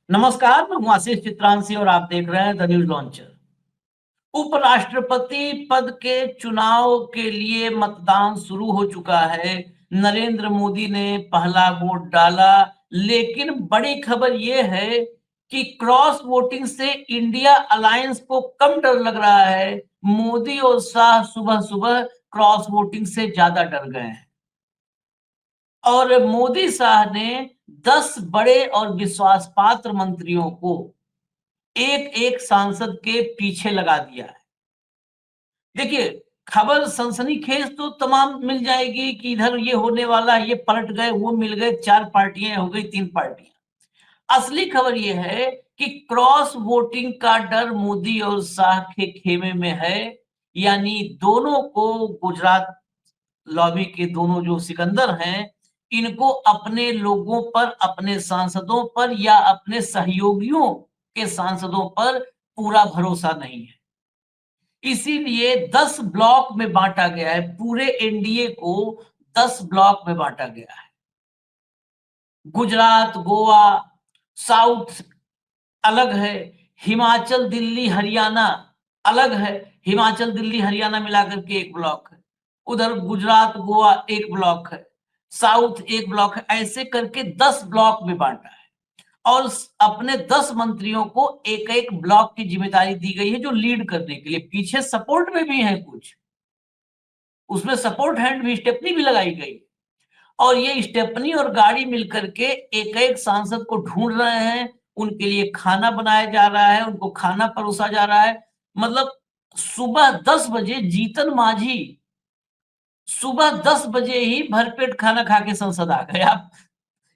नमस्कार, मैं हूं आशीष चित्रांशी और आप देख रहे हैं द न्यूज लॉन्चर। उपराष्ट्रपति पद के चुनाव के लिए मतदान शुरू हो चुका है। नरेंद्र मोदी ने पहला वोट डाला, लेकिन बड़ी खबर यह है कि क्रॉस वोटिंग से इंडिया अलायंस को कम डर लग रहा है। मोदी और शाह सुबह-सुबह क्रॉस वोटिंग से ज्यादा डर गए हैं। और मोदी शाह ने 10 बड़े और विश्वास पात्र मंत्रियों को एक-एक सांसद के पीछे लगा दिया है। देखिए, खबर सनसनीखेज तो तमाम मिल जाएगी कि इधर ये होने वाला, ये पलट गए, वो मिल गए, 4 पार्टियाँ हो गई, 3 पार्टियाँ। असली खबर ये है कि क्रॉस वोटिंग का डर मोदी और शाह के खेमे में है, यानी दोनों को गुजरात लॉबी के दोनों जो सिकंदर हैं, इनको अपने लोगों पर, अपने सांसदों पर या अपने सहयोगियों के सांसदों पर पूरा भरोसा नहीं है। इसीलिए 10 ब्लॉक में बाँटा गया है, पूरे एनडीए को 10 ब्लॉक में बाँटा गया है। गुजरात, गोवा, साउथ अलग है, हिमाचल, दिल्ली, हरियाणा अलग है। हिमाचल, दिल्ली, हरियाणा मिलाकर के 1 ब्लॉक है। उधर गुजरात, गोवा 1 ब्लॉक है, साउथ 1 ब्लॉक है, ऐसे करके 10 ब्लॉक में बाँटा है। और अपने 10 मंत्रियों को एक-एक ब्लॉक की जिम्मेदारी दी गई है जो लीड करने के लिए। पीछे सपोर्ट में भी है कुछ, उसमें सपोर्ट हैंड भी, स्टेपनी भी लगाई गई। और ये स्टेपनी और गाड़ी मिलकर के एक-एक सांसद को ढूंढ रहे हैं, उनके लिए खाना बनाया जा रहा है, उनको खाना परोसा जा रहा है। मतलब सुबह 10 बजे जीतन मांझी सुबह 10 बजे ही भरपेट खाना खा के संसद आ गए। आप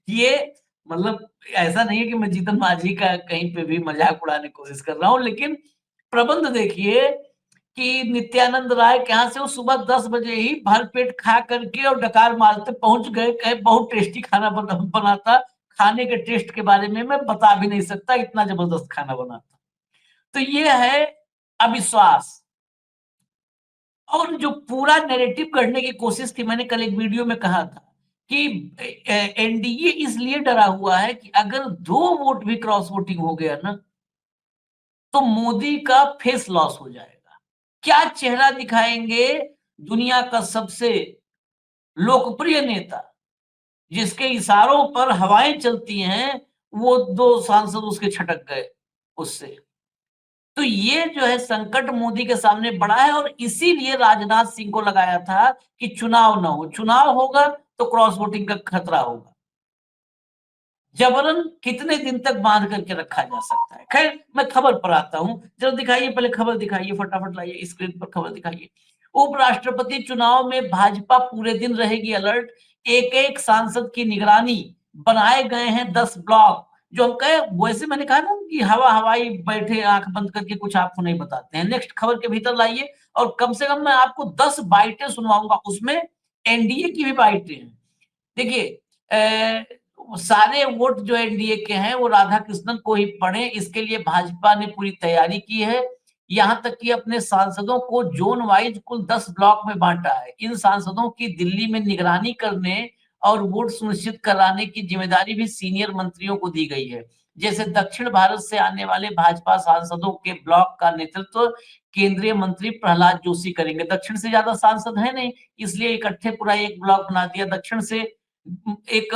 ये मतलब ऐसा नहीं है कि मैं जीतन मांझी का कहीं पे भी मजाक उड़ाने की कोशिश कर रहा हूँ, लेकिन प्रबंध देखिए कि नित्यानंद राय के यहाँ से वो सुबह 10 बजे ही भरपेट खा करके और डकार मारते पहुँच गए, कहे बहुत टेस्टी खाना बना था। खाने के टेस्ट के बारे में मैं बता भी नहीं सकता, इतना ज़बरदस्त खाना बना था। तो ये है अविश्वास। और जो पूरा नैरेटिव गढ़ने की कोशिश थी, मैंने कल एक वीडियो में कहा था कि एनडीए इसलिए डरा हुआ है कि अगर 2 वोट भी क्रॉस वोटिंग हो गया ना, तो मोदी का फेस लॉस हो जाएगा। क्या चेहरा दिखाएँगे दुनिया का सबसे लोकप्रिय नेता, जिसके इशारों पर हवाएँ चलती हैं, वो 2 सांसद उसके छटक गए उससे। तो ये जो है संकट मोदी के सामने बड़ा है और इसीलिए राजनाथ सिंह को लगाया था कि चुनाव ना हो। चुनाव होगा तो क्रॉस वोटिंग का खतरा होगा। जबरन कितने दिन तक बांध करके रखा जा सकता है। खैर, मैं खबर पर आता हूँ। जरा दिखाइए, पहले खबर दिखाइए, फटाफट लाइए, स्क्रीन पर खबर दिखाइए। उपराष्ट्रपति चुनाव में भाजपा पूरे दिन रहेगी अलर्ट। एक-एक सांसद की निगरानी, बनाए गए हैं 10 ब्लॉक। जो हम कहे, वैसे मैंने कहा ना कि हवा-हवाई बैठे आँख बंद करके कुछ आपको नहीं बताते हैं। नेक्स्ट खबर के भीतर लाइए और कम से कम मैं आपको 10 बाइटें सुनवाऊँगा, उसमें एनडीए की भी बाइटें हैं। देखिए, सारे वोट जो एनडीए के हैं वो राधाकृष्णन को ही पड़े, इसके लिए भाजपा ने पूरी तैयारी की है। यहाँ तक कि अपने सांसदों को ज़ोन वाइज़ कुल 10 ब्लॉक में बाँटा है। इन सांसदों की दिल्ली में निगरानी करने और वोट सुनिश्चित कराने की ज़िम्मेदारी भी सीनियर मंत्रियों को दी गई है। जैसे दक्षिण भारत से आने वाले भाजपा सांसदों के ब्लॉक का नेतृत्व केंद्रीय मंत्री प्रहलाद जोशी करेंगे। दक्षिण से ज़्यादा सांसद हैं नहीं, इसलिए इकट्ठे पूरा एक ब्लॉक बना दिया। दक्षिण से एक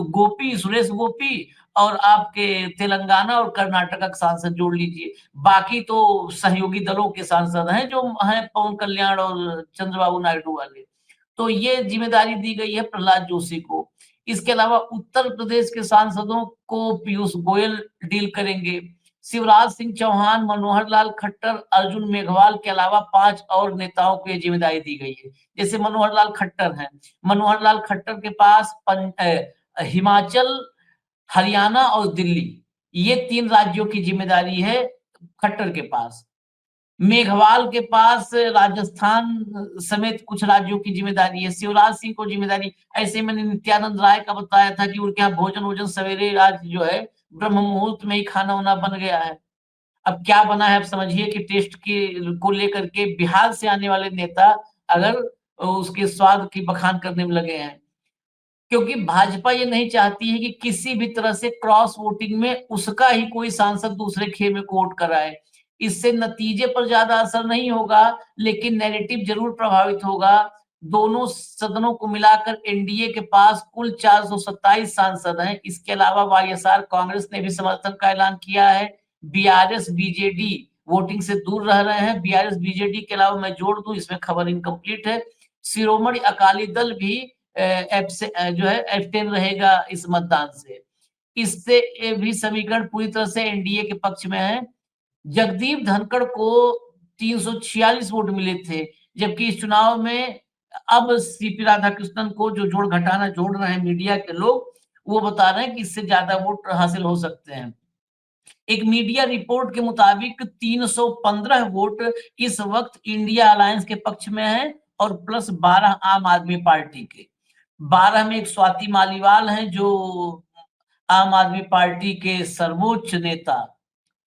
गोपी, सुरेश गोपी और आपके तेलंगाना और कर्नाटक का सांसद जोड़ लीजिए। बाकी तो सहयोगी दलों के सांसद हैं जो हैं पवन कल्याण और चंद्रबाबू नायडू वाले। तो ये ज़िम्मेदारी दी गई है प्रहलाद जोशी को। इसके अलावा उत्तर प्रदेश के सांसदों को पीयूष गोयल डील करेंगे। शिवराज सिंह चौहान, मनोहर लाल खट्टर, अर्जुन मेघवाल के अलावा 5 और नेताओं को ये ज़िम्मेदारी दी गई है। जैसे मनोहर लाल खट्टर हैं। मनोहर लाल खट्टर के पास हिमाचल, हरियाणा और दिल्ली, ये 3 राज्यों की ज़िम्मेदारी है खट्टर के पास। मेघवाल के पास राजस्थान समेत कुछ राज्यों की ज़िम्मेदारी है। शिवराज सिंह को ज़िम्मेदारी, ऐसे मैंने नित्यानंद राय का बताया था कि उनके यहाँ भोजन-वोजन सवेरे आज जो है ब्रह्म मुहूर्त में ही खाना-वाना बन गया है। अब क्या बना है, आप समझिए कि टेस्ट के को लेकर के बिहार से आने वाले नेता अगर उसके स्वाद की बखान करने में लगे हैं। क्योंकि भाजपा ये नहीं चाहती है कि किसी भी तरह से क्रॉस वोटिंग में उसका ही कोई सांसद दूसरे खेमे को वोट कराए। इससे नतीजे पर ज्यादा असर नहीं होगा, लेकिन नैरेटिव जरूर प्रभावित होगा। दोनों सदनों को मिलाकर एनडीए के पास कुल 427 सांसद हैं। इसके अलावा वाईएसआर कांग्रेस ने भी समर्थन का ऐलान किया है। बीआरएस बीजेडी वोटिंग से दूर रह रहे हैं। बीआरएस बीजेडी के अलावा मैं जोड़ दूं, इसमें खबर इनकम्प्लीट है, शिरोमणि अकाली दल भी जो है एब्सटेन रहेगा इस मतदान से। इससे भी समीकरण पूरी तरह से एनडीए के पक्ष में है। जगदीप धनखड़ को 346 वोट मिले थे, जबकि इस चुनाव में अब सीपी राधाकृष्णन को जो जोड़ घटाना जोड़ रहे हैं मीडिया के लोग, वो बता रहे हैं कि इससे ज्यादा वोट हासिल हो सकते हैं। एक मीडिया रिपोर्ट के मुताबिक 315 वोट इस वक्त इंडिया अलायंस के पक्ष में है और प्लस 12 आम आदमी पार्टी के। 12 में एक स्वाति मालीवाल हैं जो आम आदमी पार्टी के सर्वोच्च नेता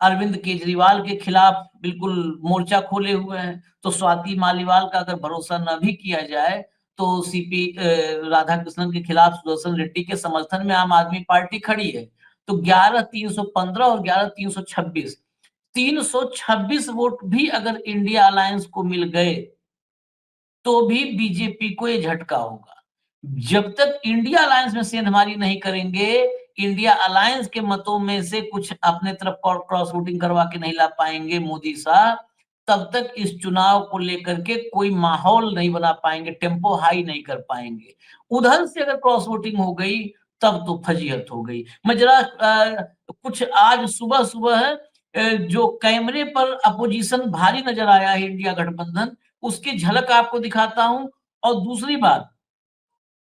अरविंद केजरीवाल के खिलाफ बिल्कुल मोर्चा खोले हुए हैं। तो स्वाति मालीवाल का अगर भरोसा न भी किया जाए तो सीपी राधाकृष्णन के खिलाफ सुदर्शन रेड्डी के समर्थन में आम आदमी पार्टी खड़ी है। तो 11,315 और 11,326 326 वोट भी अगर इंडिया अलायंस को मिल गए तो भी बीजेपी को ये झटका होगा। जब तक इंडिया अलायंस में सेंधमारी नहीं करेंगे, इंडिया अलायंस के मतों में से कुछ अपने तरफ क्रॉस वोटिंग करवा के नहीं ला पाएंगे मोदी साहब, तब तक इस चुनाव को लेकर के कोई माहौल नहीं बना पाएंगे, टेम्पो हाई नहीं कर पाएंगे। उधर से अगर क्रॉस वोटिंग हो गई तब तो फजीहत हो गई। मैं जरा कुछ आज सुबह सुबह जो कैमरे पर अपोजिशन भारी नजर आया है इंडिया गठबंधन, उसकी झलक आपको दिखाता हूं। और दूसरी बात,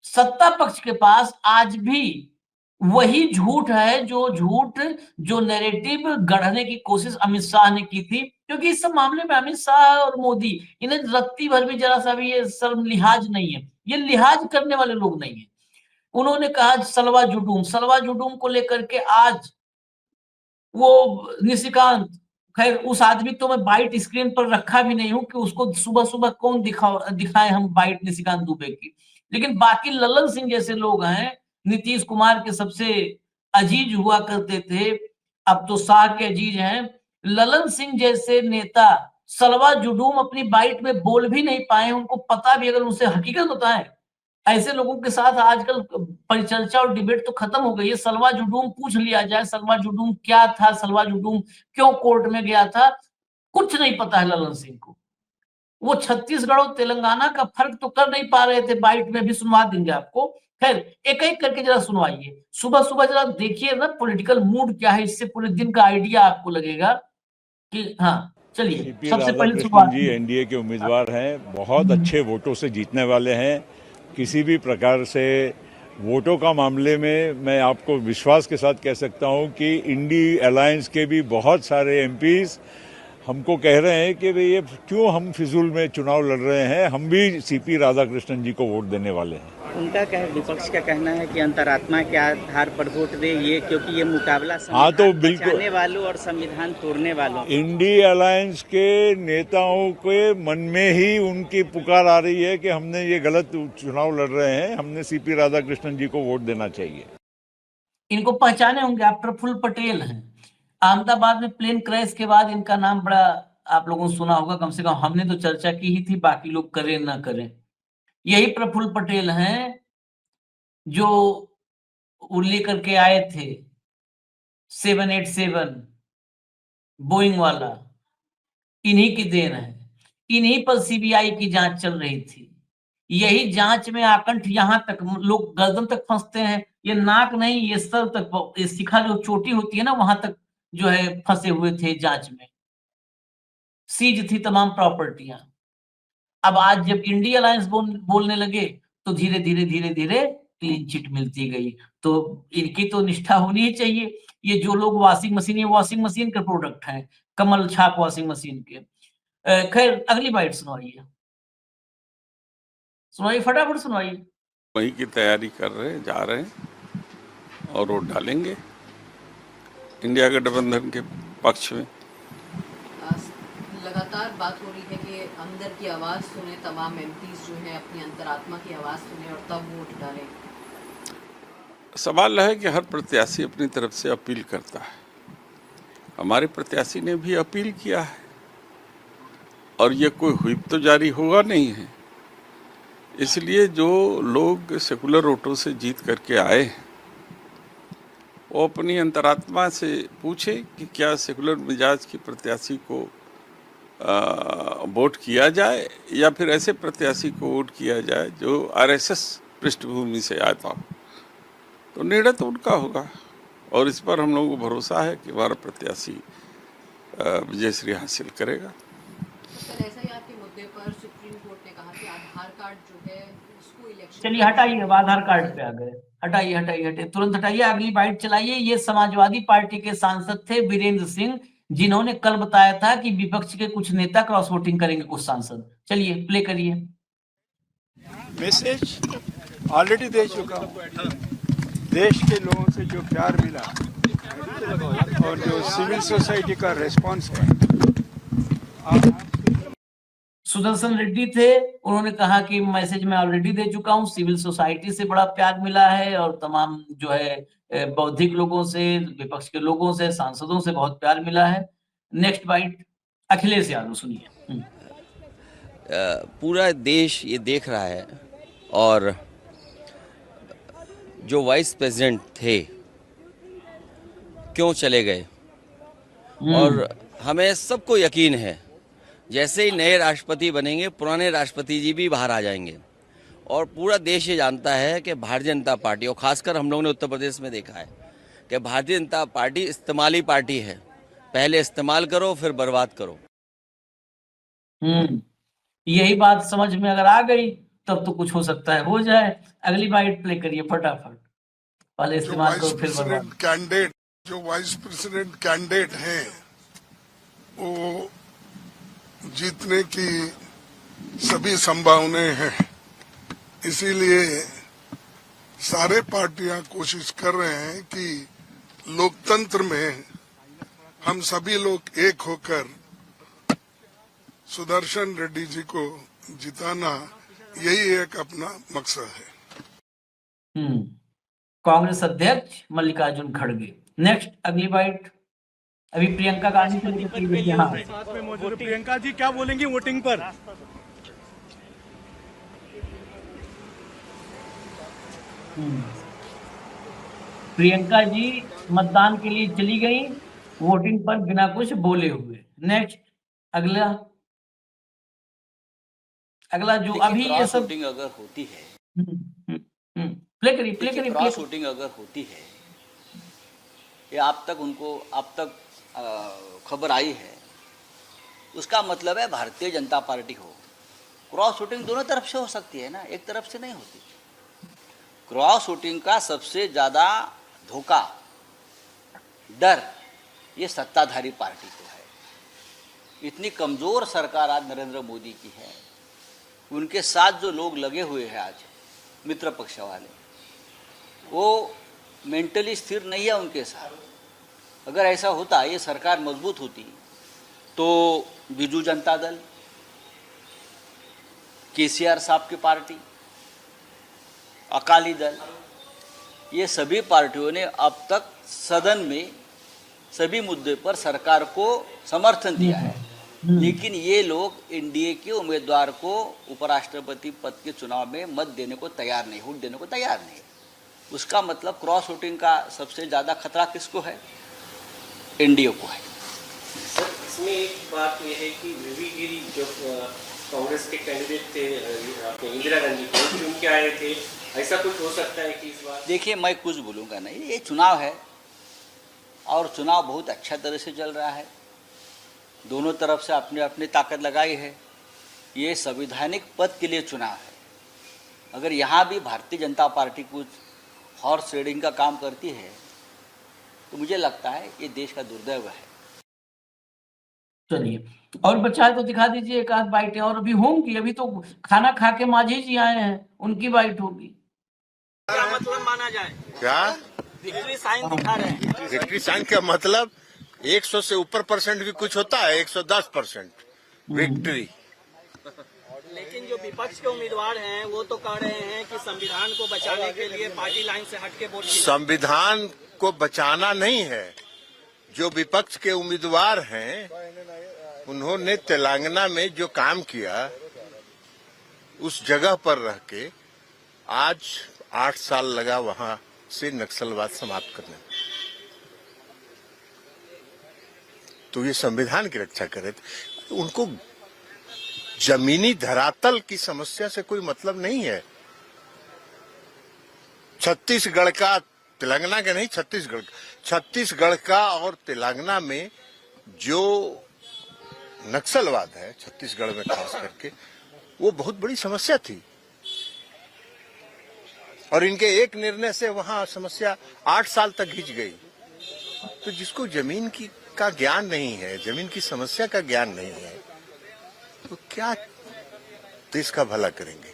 सत्ता पक्ष के पास आज भी वही झूठ है जो नैरेटिव गढ़ने की कोशिश अमित शाह ने की थी। क्योंकि इस सब मामले में अमित शाह और मोदी, इन्हें रत्ती भर भी जरा सा भी ये शर्म लिहाज नहीं है, ये लिहाज करने वाले लोग नहीं है। उन्होंने कहा सलवा जुडूम को लेकर के आज वो निशिकांत, खैर उस आदमी तो मैं बाइट स्क्रीन पर रखा भी नहीं हूं कि उसको सुबह सुबह कौन दिखाए हम बाइट निशिकांत दुबे की। लेकिन बाकी ललन सिंह जैसे लोग हैं, नीतीश कुमार के सबसे अजीज हुआ करते थे, अब तो शाह के अजीज हैं। ललन सिंह जैसे नेता सलवा जुडूम अपनी बाइट में बोल भी नहीं पाए, उनको पता भी अगर उनसे हकीकत बताए। ऐसे लोगों के साथ आजकल परिचर्चा और डिबेट तो खत्म हो गई है। सलवा जुडूम पूछ लिया जाए, सलवा जुडूम क्या था, सलवा जुडूम क्यों कोर्ट में गया था, कुछ नहीं पता है ललन सिंह को। वो छत्तीसगढ़ और तेलंगाना का फर्क तो कर नहीं पा रहे थे, बाइट में भी सुनवा देंगे आपको। खैर एक एक करके जरा सुनवाइए, सुबह सुबह जरा देखिए ना पॉलिटिकल मूड क्या है, इससे पूरे दिन का आइडिया आपको लगेगा कि हाँ चलिए। सीपी सबसे पहले राधाकृष्णन जी एनडीए के उम्मीदवार हैं, बहुत अच्छे वोटों से जीतने वाले हैं। किसी भी प्रकार से वोटों का मामले में मैं आपको विश्वास के साथ कह सकता हूं कि इंडी अलायंस के भी बहुत सारे एमपीज हमको कह रहे हैं कि भाई ये क्यों हम फिजूल में चुनाव लड़ रहे हैं, हम भी सीपी राधाकृष्णन जी को वोट देने वाले हैं। उनका विपक्ष का कहना है कि अंतरात्मा के आधार पर वोट दे, ये क्योंकि ये मुकाबला तो बिल्कुल बचाने वालों और संविधान तोड़ने वालों, इंडी अलायंस के नेताओं के मन में ही उनकी पुकार आ रही है कि हमने ये गलत चुनाव लड़ रहे हैं, हमने सीपी राधाकृष्णन जी को वोट देना चाहिए। इनको पहचाने होंगे आप, प्रफुल्ल पटेल हैं। अहमदाबाद में प्लेन क्रैश के बाद इनका नाम बड़ा आप लोगों ने सुना होगा, कम से कम हमने तो चर्चा की ही थी, बाकी लोग करें ना करें। यही प्रफुल्ल पटेल हैं जो लेकर के आए थे 787 बोइंग वाला, इन्हीं की देन है। इन्हीं पर सीबीआई की जांच चल रही थी। यही जांच में आकंठ यहां तक लोग गर्दन तक फंसते हैं, ये नाक नहीं, ये सर तक, ये शिखा जो चोटी होती है ना, वहां तक जो है फंसे हुए थे जांच में। सीज थी तमाम प्रॉपर्टियां। अब आज जब इंडिया अलायंस बोलने लगे तो धीरे धीरे धीरे धीरे क्लीन चिट मिलती गई। तो इनकी तो निष्ठा होनी ही चाहिए। ये जो लोग वॉशिंग मशीन, ये वॉशिंग मशीन के प्रोडक्ट हैं, कमल छाप वॉशिंग मशीन के। खैर अगली बाइट सुनवाइए, सुनाइए फटाफट सुनाइए। वहीं की तैयारी कर रहे हैं, जा रहे हैं और वोट डालेंगे इंडिया गठबंधन के पक्ष में। लगातार बात हो रही है कि अंदर की आवाज़ सुने, तमाम एमपीज जो हैं अपनी अंतरात्मा की आवाज़ सुने और तब वोट डालें। सवाल है कि हर प्रत्याशी अपनी तरफ से अपील करता है। हमारे प्रत्याशी ने भी अपील किया है और ये कोई व्हिप तो जारी होगा नहीं है। इसलिए जो लोग सेकुलर वोटों से जीत करके आए हैं वो अपनी अंतरात्मा से पूछे कि क्या सेकुलर मिजाज की प्रत्याशी को वोट किया जाए या फिर ऐसे प्रत्याशी को वोट किया जाए जो आरएसएस पृष्ठभूमि से आता हो। तो निर्णय तो उनका होगा और इस पर हम लोगों को भरोसा है कि हमारा प्रत्याशी विजयश्री हासिल करेगा। सर ऐसा ही आपके मुद्दे पर सुप्रीम कोर्ट ने कहा कि आधार कार्ड जो है उसको इलेक्शन चलिए हटाइए, अब आधार कार्ड पे आ गए। हटाइए हटाइए हटाइए, तुरंत हटाइए, अगली बाइट चलाइए। ये समाजवादी पार्टी के सांसद थे वीरेंद्र सिंह, जिन्होंने कल बताया था कि विपक्ष के कुछ नेता क्रॉस वोटिंग करेंगे कुछ सांसद। चलिए प्ले करिए। मैसेज ऑलरेडी दे चुका हूँ। देश के लोगों से जो प्यार मिला और जो सिविल सोसाइटी का रेस्पॉन्स है। सुदर्शन रेड्डी थे, उन्होंने कहा कि मैसेज मैं ऑलरेडी दे चुका हूं, सिविल सोसाइटी से बड़ा प्यार मिला है और तमाम जो है बौद्धिक लोगों से, विपक्ष के लोगों से, सांसदों से बहुत प्यार मिला है। नेक्स्ट बाइट अखिलेश यादव सुनिए। पूरा देश ये देख रहा है और जो वाइस प्रेसिडेंट थे क्यों चले गए, और हमें सबको यकीन है जैसे ही नए राष्ट्रपति बनेंगे पुराने राष्ट्रपति जी भी बाहर आ जाएंगे। और पूरा देश ये जानता है कि भारतीय जनता पार्टी, और खासकर हम लोगों ने उत्तर प्रदेश में देखा है कि भारतीय जनता पार्टी इस्तेमाली पार्टी है। पहले इस्तेमाल करो फिर बर्बाद करो। यही बात समझ में अगर आ गई तब तो कुछ हो सकता है हो जाए। अगली बाइट प्ले करिए फटाफट। पहले इस्तेमाल करो फिर बर्बाद। कैंडिडेट जो वाइस प्रेसिडेंट कैंडिडेट हैं वो जीतने की सभी संभावनाएं हैं। इसीलिए सारे पार्टियां कोशिश कर रहे हैं कि लोकतंत्र में हम सभी लोग एक होकर सुदर्शन रेड्डी जी को जिताना, यही एक अपना मकसद है। कांग्रेस अध्यक्ष मल्लिकार्जुन खड़गे। नेक्स्ट अगली बाइट। अभी प्रियंका गांधी साथ में मौजूद प्रियंका जी क्या बोलेंगी वोटिंग पर? प्रियंका जी मतदान के लिए चली गई, वोटिंग पर बिना कुछ बोले हुए। नेक्स्ट अगला जो अभी ये सब अगर होती है, प्ले करिए क्रॉस वोटिंग अगर होती है, ये आप तक खबर आई है, उसका मतलब है भारतीय जनता पार्टी हो। क्रॉस वोटिंग दोनों तरफ से हो सकती है ना, एक तरफ से नहीं होती। क्रॉस वोटिंग का सबसे ज्यादा धोखा, डर ये सत्ताधारी पार्टी को है। इतनी कमजोर सरकार आज नरेंद्र मोदी की है, उनके साथ जो लोग लगे हुए हैं आज मित्र पक्ष वाले, वो मेंटली स्थिर नहीं है उनके साथ। अगर ऐसा होता, ये सरकार मजबूत होती, तो बीजू जनता दल, केसीआर साहब की पार्टी, अकाली दल, ये सभी पार्टियों ने अब तक सदन में सभी मुद्दे पर सरकार को समर्थन दिया है। लेकिन ये लोग एनडीए के उम्मीदवार को उपराष्ट्रपति पद के चुनाव में मत देने को तैयार नहीं, वोट देने को तैयार नहीं। उसका मतलब क्रॉस वोटिंग का सबसे ज़्यादा खतरा किसको है? एनडीए को है। सर इसमें एक बात यह है कि वीवी गिरी जो कांग्रेस के कैंडिडेट थे, इंदिरा गांधी को चुन के आए थे, ऐसा कुछ हो सकता है कि इस बार? देखिए मैं कुछ बोलूँगा नहीं, ये चुनाव है और चुनाव बहुत अच्छा तरह से चल रहा है। दोनों तरफ से अपने अपनी ताकत लगाई है। ये संवैधानिक पद के लिए चुनाव है। अगर यहाँ भी भारतीय जनता पार्टी कुछ हॉर्स ट्रेडिंग का काम करती है तो मुझे लगता है ये देश का दुर्दैव है। चलिए और बच्चा है तो दिखा दीजिए एक आध बाइटें, और अभी होंगी। अभी तो खाना खा के माझी जी आए हैं, उनकी बाइट होगी। क्या मतलब माना जाए? क्या विक्ट्री साइन दिखा रहे हैं? विक्ट्री साइन का मतलब 100 से ऊपर परसेंट भी कुछ होता है, 110% विक्ट्री। लेकिन जो विपक्ष के उम्मीदवार हैं वो तो कह रहे हैं कि संविधान को बचाने के लिए पार्टी लाइन से हटके वोट संविधान को बचाना नहीं है। जो विपक्ष के उम्मीदवार हैं उन्होंने तेलंगाना में जो काम किया उस जगह पर रह के आज 8 साल लगा वहां से नक्सलवाद समाप्त करने में। तो ये संविधान की रक्षा करे तो उनको जमीनी धरातल की समस्या से कोई मतलब नहीं है। छत्तीसगढ़ का, तेलंगाना का नहीं, छत्तीसगढ़ का और तेलंगाना में जो नक्सलवाद है छत्तीसगढ़ में खास करके, वो बहुत बड़ी समस्या थी और इनके एक निर्णय से वहां समस्या 8 साल तक खिंच गई। तो जिसको जमीन का ज्ञान नहीं है, जमीन की समस्या का ज्ञान नहीं है, तो क्या देश का भला करेंगे।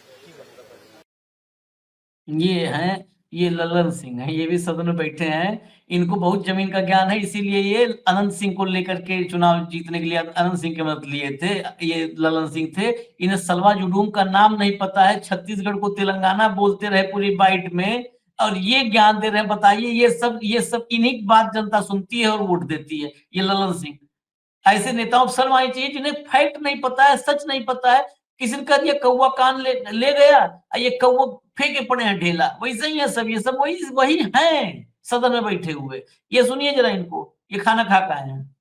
ये ललन सिंह है, ये भी सदन में बैठे हैं। इनको बहुत जमीन का ज्ञान है, इसीलिए ये अनंत सिंह को लेकर के चुनाव जीतने के लिए अनंत सिंह की मदद लिए थे। ये ललन सिंह थे। इन्हें सलवा जुडूम का नाम नहीं पता है। छत्तीसगढ़ को तेलंगाना बोलते रहे पूरी बाइट में, और ये ज्ञान दे रहे हैं। बताइए, ये सब इन्हीं की बात जनता सुनती है और वोट देती है। ये ललन सिंह, ऐसे नेताओं पर शर्म आनी चाहिए जिन्हें फैक्ट नहीं पता है, सच नहीं पता है। किसी ने कह दिया कौवा कान ले गया, ये कौवा फेंके पड़े हैं ढेला। वैसे ही है सब, ये सब वही हैं सदन में बैठे हुए। ये सुनिए जरा इनको, ये खाना खा के आए हैं।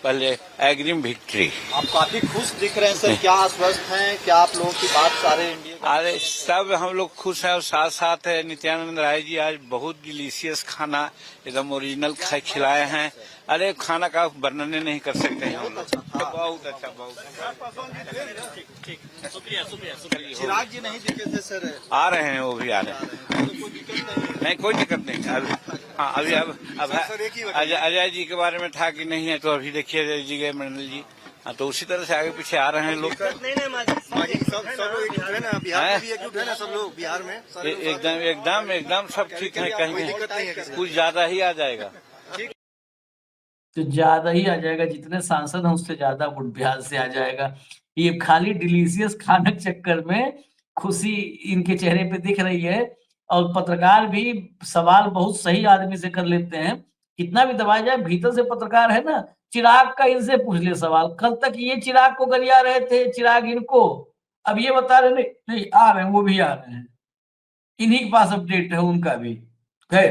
पहले एग्रीम विक्ट्री। आप काफी खुश दिख रहे हैं सर, क्या आश्वस्त हैं? क्या आप लोगों की बात सारे इंडिया? अरे सब हम लोग खुश हैं और साथ साथ नित्यानंद राय जी आज बहुत डिलीशियस खाना एकदम ओरिजिनल खिलाए हैं। अरे खाना का वर्णन नहीं कर सकते हैं हम लोग। बहुत अच्छा, बहुत शुक्रिया। चिराग जी नहीं दिखे थे सर? आ रहे हैं, वो भी आ रहे हैं। नहीं, कोई दिक्कत नहीं। हाँ, अभी अब अजय जी के बारे में था कि नहीं है, तो अभी देखिए अजय जी गए, मंडल जी, हाँ, तो उसी तरह से आगे पीछे आ रहे हैं लोग। सब लोग बिहार में एकदम सब ठीक है। कहीं कुछ ज्यादा ही आ जाएगा। तो ज्यादा ही आ जाएगा, जितने सांसद हैं उससे ज्यादा वोट बिहार से आ जाएगा। ये खाली डिलीशियस खाने के चक्कर में खुशी इनके चेहरे पे दिख रही है। और पत्रकार भी सवाल बहुत सही आदमी से कर लेते हैं। कितना भी दबाया जाए, भीतर से पत्रकार है ना, चिराग का इनसे पूछ ले सवाल। कल तक ये चिराग को गरिया रहे थे, चिराग इनको, अब ये बता रहे नहीं आ रहे हैं, वो भी आ रहे हैं। इन्हीं के पास अपडेट है, उनका भी है।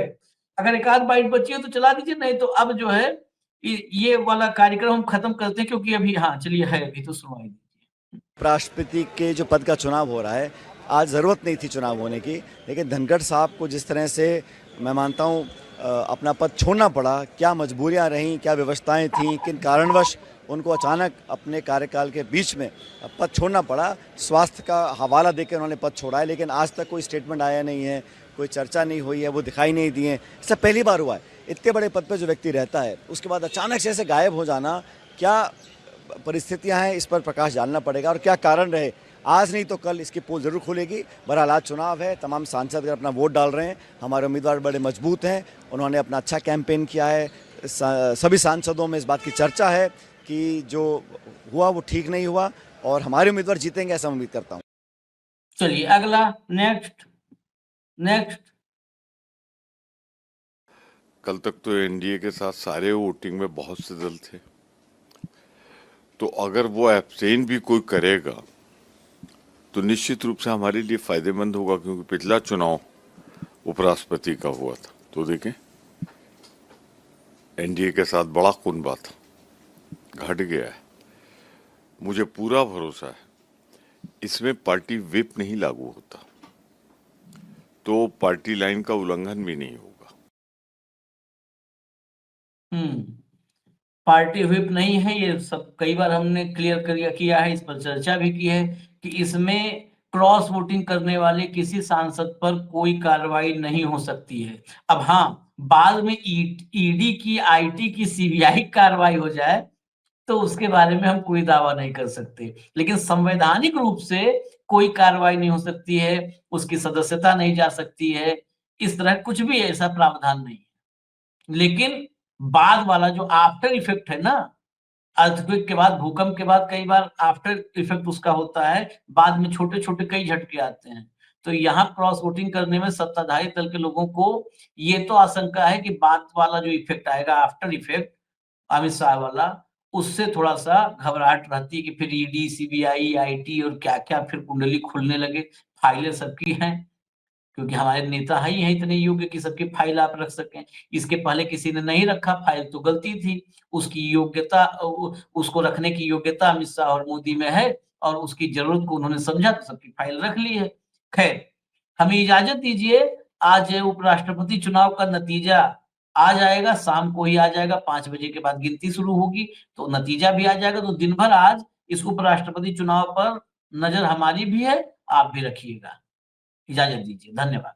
अगर एक आध बाइट बची हो तो चला दीजिए, नहीं तो अब जो है ये वाला कार्यक्रम हम खत्म करते हैं, क्योंकि अभी हाँ चलिए है, अभी तो सुनवाई दीजिए। राष्ट्रपति के जो पद का चुनाव हो रहा है, आज जरूरत नहीं थी चुनाव होने की, लेकिन धनखड़ साहब को जिस तरह से मैं मानता हूँ अपना पद छोड़ना पड़ा, क्या मजबूरियां रहीं, क्या व्यवस्थाएं थीं, किन कारणवश उनको अचानक अपने कार्यकाल के बीच में पद छोड़ना पड़ा। स्वास्थ्य का हवाला देकर उन्होंने पद छोड़ा है, लेकिन आज तक कोई स्टेटमेंट आया नहीं है, कोई चर्चा नहीं हुई है, वो दिखाई नहीं दिए। इससे पहली बार हुआ है। इतने बड़े पद पर जो व्यक्ति रहता है, उसके बाद अचानक से ऐसे गायब हो जाना, क्या परिस्थितियां हैं, इस पर प्रकाश डालना पड़ेगा और क्या कारण रहे। आज नहीं तो कल इसकी पोल जरूर खुलेगी। बहरहाल आज चुनाव है, तमाम सांसद अगर अपना वोट डाल रहे हैं, हमारे उम्मीदवार बड़े मजबूत हैं, उन्होंने अपना अच्छा कैंपेन किया है। सभी सांसदों में इस बात की चर्चा है कि जो हुआ वो ठीक नहीं हुआ और हमारे उम्मीदवार जीतेंगे, ऐसा उम्मीद करता हूँ। चलिए अगला, नेक्स्ट। कल तक तो एनडीए के साथ सारे वोटिंग में बहुत से दल थे, तो अगर वो एब्सटेन भी कोई करेगा तो निश्चित रूप से हमारे लिए फायदेमंद होगा, क्योंकि पिछला चुनाव उपराष्ट्रपति का हुआ था, तो देखें एनडीए के साथ बड़ा कुनबा था, घट गया है। मुझे पूरा भरोसा है इसमें पार्टी व्हिप नहीं लागू होता, तो पार्टी लाइन का उल्लंघन भी नहीं होगा। पार्टी व्हिप नहीं है, ये सब कई बार हमने क्लियर किया है, इस पर चर्चा भी की है कि इसमें क्रॉस वोटिंग करने वाले किसी सांसद पर कोई कार्रवाई नहीं हो सकती है। अब हाँ, बाद में ईडी की, आईटी की, सीबीआई कार्रवाई हो जाए तो उसके बारे में हम कोई दावा नहीं कर सकते, लेकिन संवैधानिक रूप से कोई कार्रवाई नहीं हो सकती है, उसकी सदस्यता नहीं जा सकती है, इस तरह कुछ भी ऐसा प्रावधान नहीं है। लेकिन बाद वाला जो आफ्टर इफेक्ट है ना, अर्थक्वेक के बाद, भूकंप के बाद कई बार आफ्टर इफेक्ट उसका होता है, बाद में छोटे छोटे कई झटके आते हैं। तो यहाँ क्रॉस वोटिंग करने में सत्ताधारी दल के लोगों को ये तो आशंका है कि बाद वाला जो इफेक्ट आएगा, आफ्टर इफेक्ट अमित शाह वाला, उससे थोड़ा सा घबराहट रहती है कि फिर ईडी, सीबीआई, आईटी और क्या क्या फिर कुंडली खुलने लगे। फाइलें सबकी हैं, क्योंकि हमारे नेता ही हैं इतने योग्य कि सबकी फाइल आप रख सकें। इसके पहले किसी ने नहीं रखा, फाइल तो गलती थी। उसकी योग्यता, उसको रखने की योग्यता अमित शाह और मोदी में है, और उसकी जरूरत को उन्होंने समझा तो सबकी फाइल रख ली है। खैर, हमें इजाजत दीजिए, आज उपराष्ट्रपति चुनाव का नतीजा आ जाएगा, शाम को ही आ जाएगा, 5 बजे के बाद गिनती शुरू होगी तो नतीजा भी आ जाएगा। तो दिन भर आज इस उपराष्ट्रपति चुनाव पर नजर हमारी भी है, आप भी रखिएगा। इजाजत दीजिए, धन्यवाद।